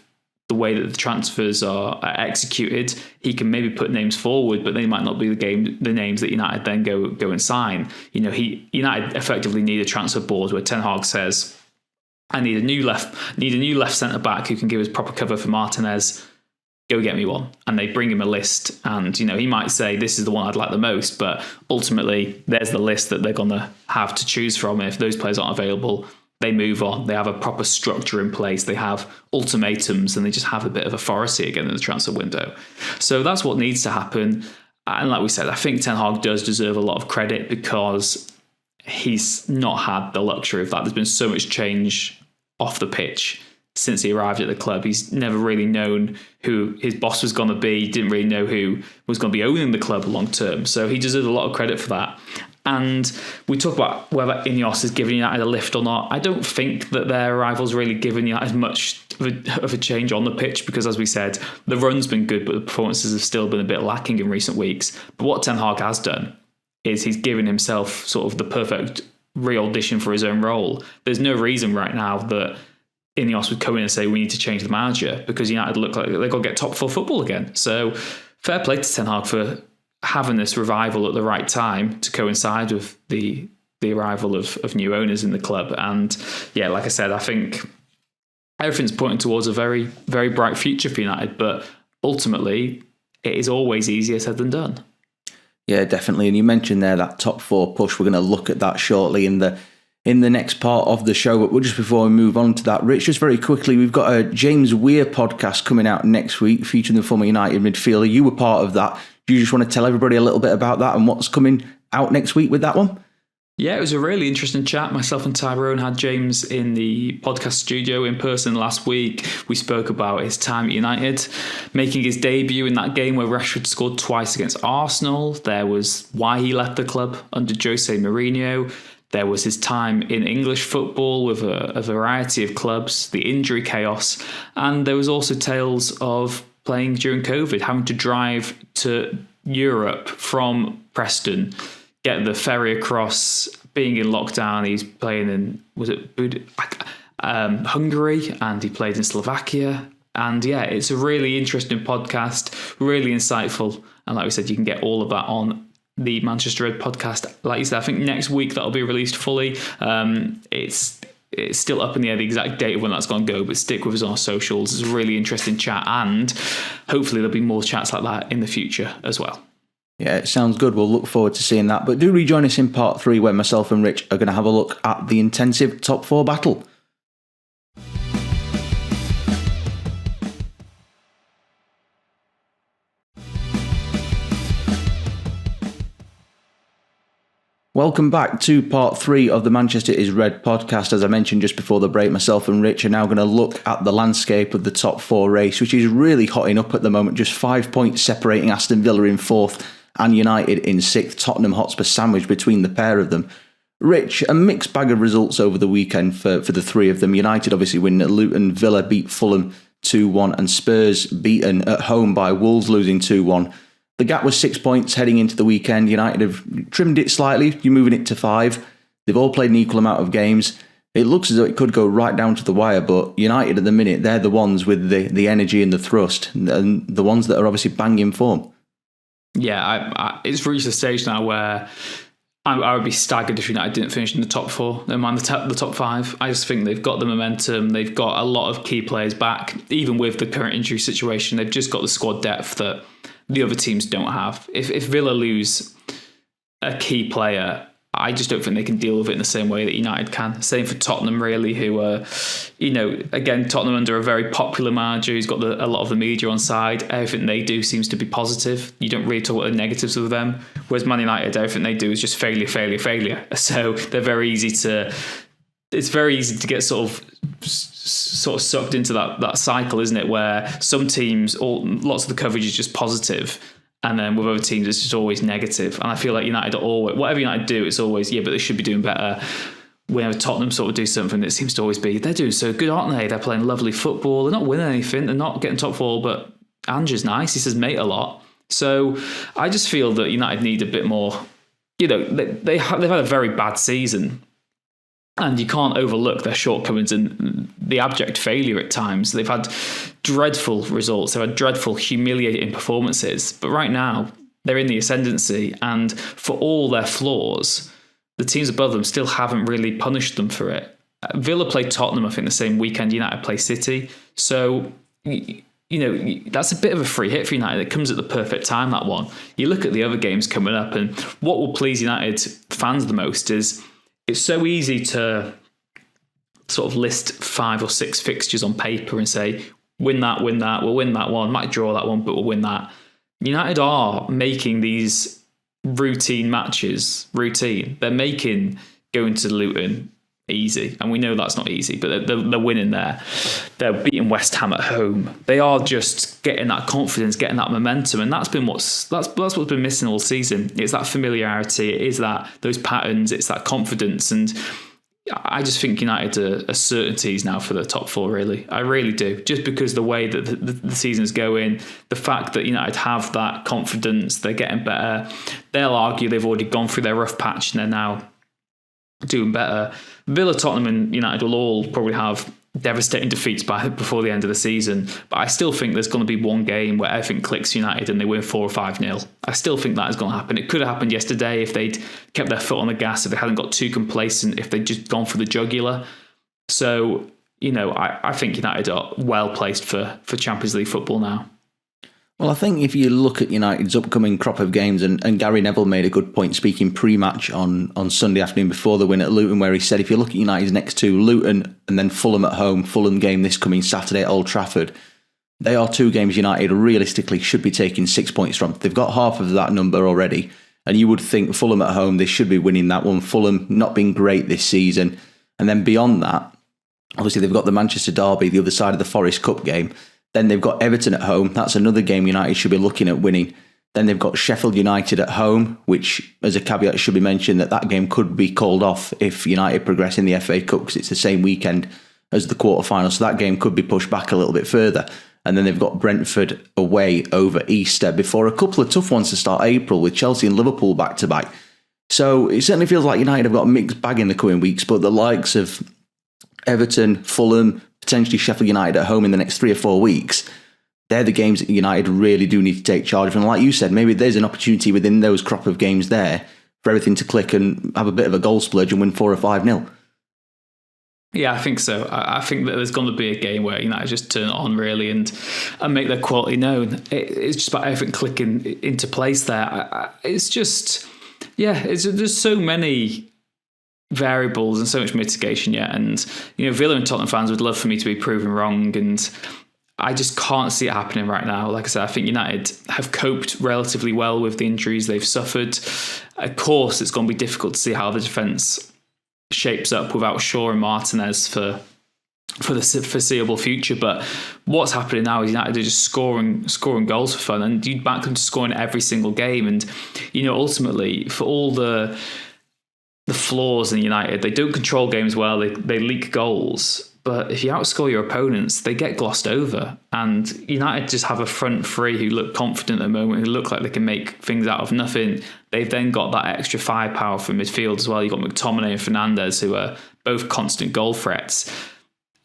the way that the transfers are executed. He can maybe put names forward, but they might not be the names that United then go and sign. United effectively need a transfer board where Ten Hag says, I need a new left centre back who can give us proper cover for Martinez. Go get me one. And they bring him a list. And, he might say, this is the one I'd like the most. But ultimately, there's the list that they're going to have to choose from. And if those players aren't available, they move on. They have a proper structure in place. They have ultimatums and they just have a bit of authority again in the transfer window. So that's what needs to happen. And like we said, I think Ten Hag does deserve a lot of credit because he's not had the luxury of that. There's been so much change off the pitch since he arrived at the club. He's never really known who his boss was going to be. He didn't really know who was going to be owning the club long term. So he deserves a lot of credit for that. And we talk about whether Ineos has given United a lift or not. I don't think that their arrival's really given United much of a change on the pitch because, as we said, the run's been good, but the performances have still been a bit lacking in recent weeks. But what Ten Hag has done is he's given himself sort of the perfect re-audition for his own role. There's no reason right now that Ineos would come in and say we need to change the manager because United look like they've got to get top four football again. So fair play to Ten Hag for having this revival at the right time to coincide with the arrival of new owners in the club. And yeah, like I said, I think everything's pointing towards a very, very bright future for United, but ultimately it is always easier said than done. Yeah, definitely. And you mentioned there that top four push. We're going to look at that shortly in the next part of the show. But just before we move on to that, Rich, just very quickly, we've got a James Weir podcast coming out next week featuring the former United midfielder. You were part of that. Do you just want to tell everybody a little bit about that and what's coming out next week with that one? Yeah, it was a really interesting chat. Myself and Tyrone had James in the podcast studio in person last week. We spoke about his time at United, making his debut in that game where Rashford scored twice against Arsenal. There was why he left the club under Jose Mourinho. There was his time in English football with a variety of clubs, the injury chaos, and there was also tales of playing during COVID, having to drive to Europe from Preston, get the ferry across, being in lockdown. He's playing in, Hungary, and he played in Slovakia. And yeah, it's a really interesting podcast, really insightful. And like we said, you can get all of that on the Manchester Red podcast. Like you said, I think next week that'll be released fully. It's still up in the air, the exact date of when that's going to go, but stick with us on our socials. It's a really interesting chat, and hopefully there'll be more chats like that in the future as well. Yeah, it sounds good. We'll look forward to seeing that. But do rejoin us in part 3, where myself and Rich are going to have a look at the intensive top 4 battle. Welcome back to part 3 of the Manchester is Red podcast. As I mentioned just before the break, myself and Rich are now going to look at the landscape of the top 4 race, which is really hotting up at the moment. Just 5 points separating Aston Villa in 4th and United in 6th. Tottenham Hotspur sandwiched between the pair of them. Rich, a mixed bag of results over the weekend for the 3 of them. United obviously winning at Luton, Villa beat Fulham 2-1, and Spurs beaten at home by Wolves, losing 2-1. The gap was 6 points heading into the weekend. United have trimmed it slightly. You're moving it to 5. They've all played an equal amount of games. It looks as though it could go right down to the wire, but United at the minute, they're the ones with the energy and the thrust, and the ones that are obviously banging form. Yeah, it's reached a stage now where I would be staggered if United didn't finish in the top 4, never mind the top 5. I just think they've got the momentum. They've got a lot of key players back. Even with the current injury situation, they've just got the squad depth that the other teams don't have. If Villa lose a key player, I just don't think they can deal with it in the same way that United can. Same for Tottenham, really, who are, again, Tottenham under a very popular manager who's got a lot of the media on side. Everything they do seems to be positive. You don't really talk about the negatives of them. Whereas Man United, everything they do is just failure. So they're very easy to... It's very easy to get sort of sucked into that cycle, isn't it? Where some teams, lots of the coverage is just positive, and then with other teams, it's just always negative. And I feel like United are always, whatever United do, it's always, but they should be doing better. Whenever Tottenham sort of do something, it seems to always be, they're doing so good, aren't they? They're playing lovely football. They're not winning anything. They're not getting top 4, but Andrew's nice. He says mate a lot. So I just feel that United need a bit more, they've had a very bad season. And you can't overlook their shortcomings and the abject failure at times. They've had dreadful results. They've had dreadful, humiliating performances. But right now, they're in the ascendancy. And for all their flaws, the teams above them still haven't really punished them for it. Villa played Tottenham, I think, the same weekend. United play City. So, that's a bit of a free hit for United. It comes at the perfect time, that one. You look at the other games coming up, and what will please United fans the most is... It's so easy to sort of list 5 or 6 fixtures on paper and say, win that, we'll win that one, might draw that one, but we'll win that. United are making these routine matches routine. They're making going to Luton easy, and we know that's not easy, but they're winning there. They're beating West Ham at home. They are just getting that confidence, getting that momentum, and that's what's been missing all season. It's that familiarity, it is those patterns, it's that confidence, and I just think United are certainties now for the top 4. Really, I really do. Just because the way that the season's going, the fact that United have that confidence, they're getting better. They'll argue they've already gone through their rough patch and they're now doing better. Villa, Tottenham and United will all probably have devastating defeats before the end of the season, but I still think there's going to be one game where everything clicks United and they win 4 or 5-0. I still think that is going to happen. It could have happened yesterday if they'd kept their foot on the gas, if they hadn't got too complacent, if they'd just gone for the jugular. So, I think United are well placed for Champions League football now. Well, I think if you look at United's upcoming crop of games, and Gary Neville made a good point speaking pre-match on Sunday afternoon before the win at Luton, where he said if you look at United's next 2, Luton and then Fulham at home, Fulham game this coming Saturday at Old Trafford, they are 2 games United realistically should be taking 6 points from. They've got half of that number already, And you would think Fulham at home, they should be winning that one. Fulham not been great this season. And then beyond that, obviously they've got the Manchester derby, the other side of the Forest Cup game. Then they've got Everton at home. That's another game United should be looking at winning. Then they've got Sheffield United at home, which, as a caveat, should be mentioned that game could be called off if United progress in the FA Cup because it's the same weekend as the quarterfinal. So that game could be pushed back a little bit further. And then they've got Brentford away over Easter before a couple of tough ones to start April with Chelsea and Liverpool back-to-back. So it certainly feels like United have got a mixed bag in the coming weeks, but the likes of Everton, Fulham, potentially Sheffield United at home in the next 3 or 4 weeks, they're the games that United really do need to take charge of. And like you said, maybe there's an opportunity within those crop of games there for everything to click and have a bit of a goal splurge and win 4 or 5-0. Yeah, I think so. I think that there's going to be a game where United just turn it on really and make their quality known. It's just about everything clicking into place there. It's just, there's so many variables and so much mitigation yet. And, Villa and Tottenham fans would love for me to be proven wrong. And I just can't see it happening right now. Like I said, I think United have coped relatively well with the injuries they've suffered. Of course, it's going to be difficult to see how the defence shapes up without Shaw and Martinez for the foreseeable future. But what's happening now is United are just scoring goals for fun, and you'd back them to score in every single game. And ultimately, for all the flaws in United, they don't control games well. They leak goals. But if you outscore your opponents, they get glossed over. And United just have a front three who look confident at the moment, who look like they can make things out of nothing. They've then got that extra firepower from midfield as well. You've got McTominay and Fernandes, who are both constant goal threats.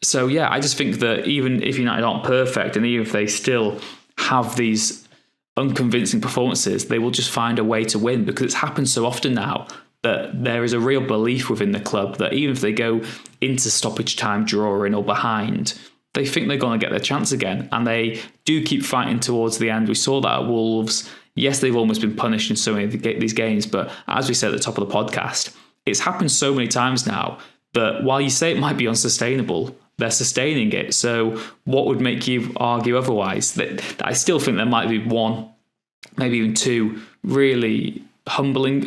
So, I just think that even if United aren't perfect, and even if they still have these unconvincing performances, they will just find a way to win, because it's happened so often now that there is a real belief within the club that even if they go into stoppage time drawing or behind, they think they're going to get their chance again. And they do keep fighting towards the end. We saw that at Wolves. Yes, they've almost been punished in so many of these games, but as we said at the top of the podcast, it's happened so many times now that while you say it might be unsustainable, they're sustaining it. So what would make you argue otherwise? That I still think there might be one, maybe even two, really humbling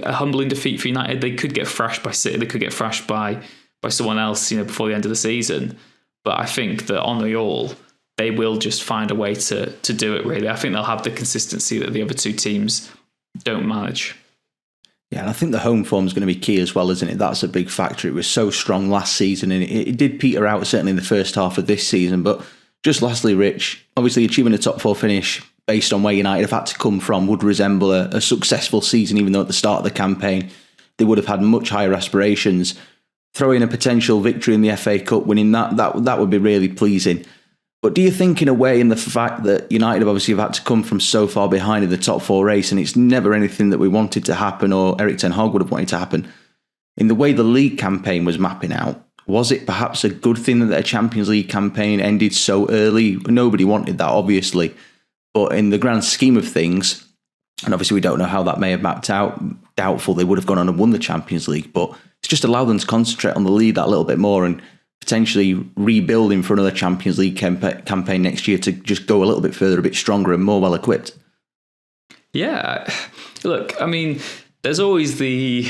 defeat for United. They could get thrashed by City. They could get thrashed by someone else, before the end of the season. But I think that on the all, they will just find a way to do it, really. I think they'll have the consistency that the other two teams don't manage. Yeah, and I think the home form is going to be key as well, isn't it? That's a big factor. It was so strong last season, and it did peter out, certainly in the first half of this season. But just lastly, Rich, obviously achieving a top 4 finish based on where United have had to come from would resemble a successful season, even though at the start of the campaign they would have had much higher aspirations. Throw in a potential victory in the FA Cup, winning that would be really pleasing. But do you think, in a way, in the fact that United have obviously had to come from so far behind in the top 4 race, and it's never anything that we wanted to happen or Erik ten Hag would have wanted to happen, in the way the league campaign was mapping out, was it perhaps a good thing that their Champions League campaign ended so early? Nobody wanted that, obviously. But in the grand scheme of things, and obviously we don't know how that may have mapped out, doubtful they would have gone on and won the Champions League, but it's just allowed them to concentrate on the league that little bit more and potentially rebuilding for another Champions League campaign next year to just go a little bit further, a bit stronger and more well equipped. Yeah, look, I mean, there's always there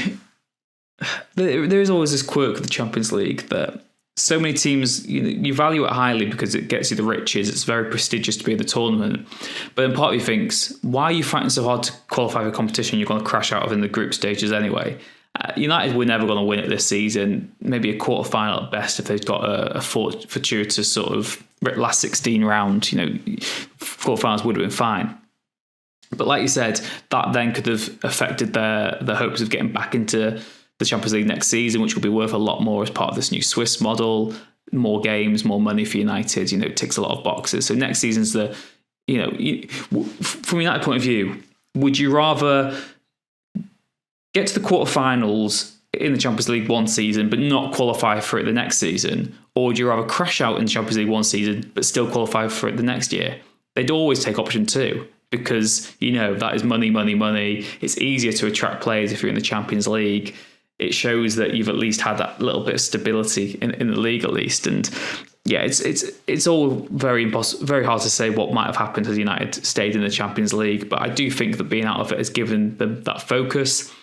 is always this quirk of the Champions League that so many teams, you value it highly because it gets you the riches. It's very prestigious to be in the tournament. But then part of you thinks, why are you fighting so hard to qualify for a competition you're going to crash out of in the group stages anyway? United were never going to win it this season. Maybe a quarter-final at best if they've got a fortuitous sort of last 16 round. Quarter-finals would have been fine. But like you said, that then could have affected their hopes of getting back into the Champions League next season, which will be worth a lot more as part of this new Swiss model. More games, more money for United. It ticks a lot of boxes. So next season's from a United point of view, would you rather get to the quarterfinals in the Champions League one season but not qualify for it the next season, or would you rather crash out in the Champions League one season but still qualify for it the next year? They'd always take option 2 because that is money. It's easier to attract players if you're in the Champions League. It shows that you've at least had that little bit of stability in the league at least. And yeah, it's all very hard to say what might have happened had United stayed in the Champions League. But I do think that being out of it has given them that focus.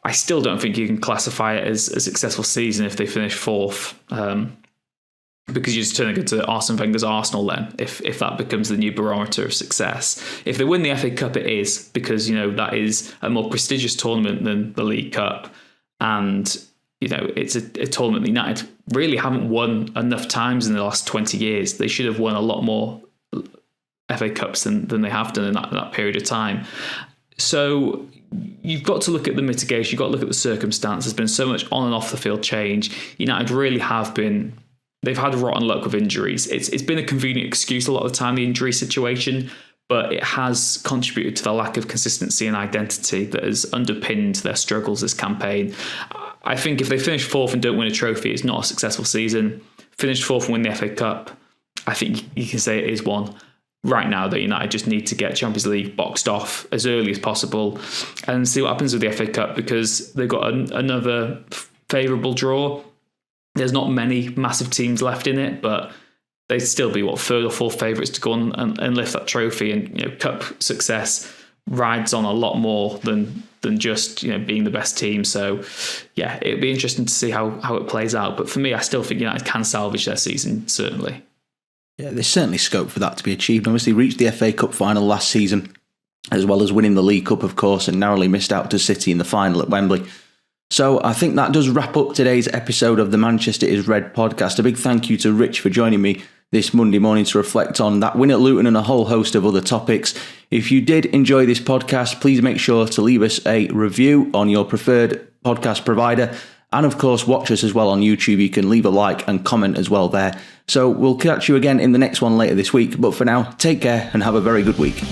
I still don't think you can classify it as a successful season if they finish fourth, because you're just turning it to Arsene Wenger's Arsenal then, if that becomes the new barometer of success. If they win the FA Cup, it is, because, you know, that is a more prestigious tournament than the League Cup. And, you know, it's a tournament that United really haven't won enough times in the last 20 years. They should have won a lot more FA Cups than they have done in that period of time. So you've got to look at the mitigation, you've got to look at the circumstance. There's been so much on and off the field change. United really have been, they've had rotten luck with injuries. It's been a convenient excuse a lot of the time, the injury situation, but it has contributed to the lack of consistency and identity that has underpinned their struggles this campaign. I think if they finish fourth and don't win a trophy, it's not a successful season. Finish fourth and win the FA Cup, I think you can say it is one. Right now, that United just need to get Champions League boxed off as early as possible and see what happens with the FA Cup, because they've got another favourable draw. There's not many massive teams left in it, but they'd still be third or fourth favourites to go on and lift that trophy. And, you know, cup success rides on a lot more than just, you know, being the best team. So yeah, it'd be interesting to see how it plays out. But for me, I still think United can salvage their season, certainly. Yeah, there's certainly scope for that to be achieved. Obviously, reached the FA Cup final last season, as well as winning the League Cup, of course, and narrowly missed out to City in the final at Wembley. So I think that does wrap up today's episode of the Manchester is Red podcast. A big thank you to Rich for joining me this Monday morning to reflect on that win at Luton and a whole host of other topics. If you did enjoy this podcast, please make sure to leave us a review on your preferred podcast provider. And of course, watch us as well on YouTube. You can leave a like and comment as well there. So we'll catch you again in the next one later this week. But for now, take care and have a very good week.